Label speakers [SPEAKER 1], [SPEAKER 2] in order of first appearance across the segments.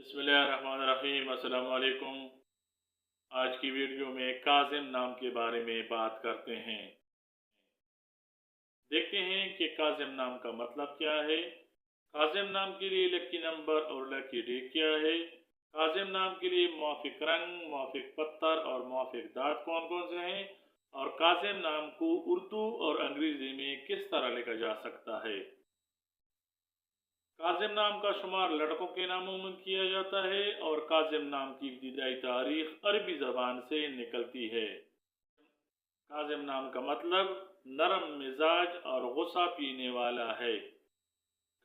[SPEAKER 1] बिस्मिल्लाहिर्रहमानिर्रहीम। अस्सलाम वालेकुम। आज की वीडियो में काज़िम नाम के बारे में बात करते हैं। देखते हैं कि काज़िम नाम का मतलब क्या है। काज़िम नाम के लिए लकी नंबर और लकी डे क्या है। काज़िम नाम के लिए मुआफिक रंग, मुआफिक पत्थर और मुआफिक दांत कौन कौन से हैं, और काज़िम नाम को उर्दू और अंग्रेजी में किस तरह लिखा जा सकता है। काज़िम नाम का शुमार लड़कों के नामों में किया जाता है और काज़िम नाम की इब्तिदाई तारीख अरबी ज़बान से निकलती है। काज़िम नाम का मतलब नरम मिजाज और गुस्सा पीने वाला है।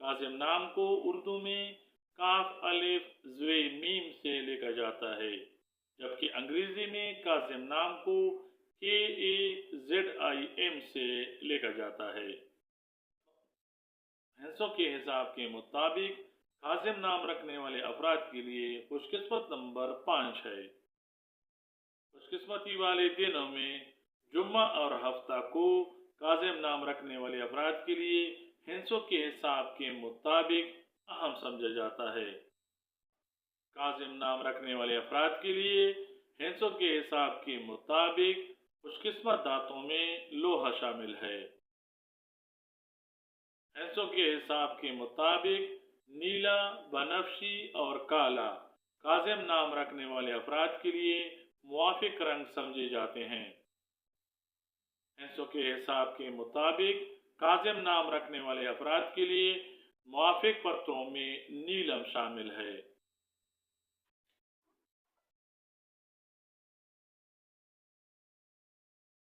[SPEAKER 1] काज़िम नाम को उर्दू में काफ अलिफ ज़्वे मीम से लिखा जाता है, जबकि अंग्रेजी में काज़िम नाम को KAZIM से लिखा जाता है। हिस्सों के हिसाब के मुताबिक काज़िम नाम रखने वाले अफराद के लिए खुशकिस्मत नंबर 5 है। खुशकिस्मती वाले दिनों में जुम्मा और हफ्ता को काज़िम नाम रखने वाले अफराद के लिए हिस्सों के हिसाब के मुताबिक अहम समझा जाता है। काज़िम नाम रखने वाले अफराद के लिए हिस्सों के हिसाब के मुताबिक खुशकिस्मत दांतों में लोहा शामिल है। हिस्सों के हिसाब के मुताबिक नीला, बनफशी और काला काज़िम नाम रखने वाले अफराद के लिए मुआफिक रंग समझे जाते हैं। हिस्सों के हिसाब के मुताबिक काज़िम नाम रखने वाले अफराद के लिए मुआफिक पत्तों में नीलम शामिल है।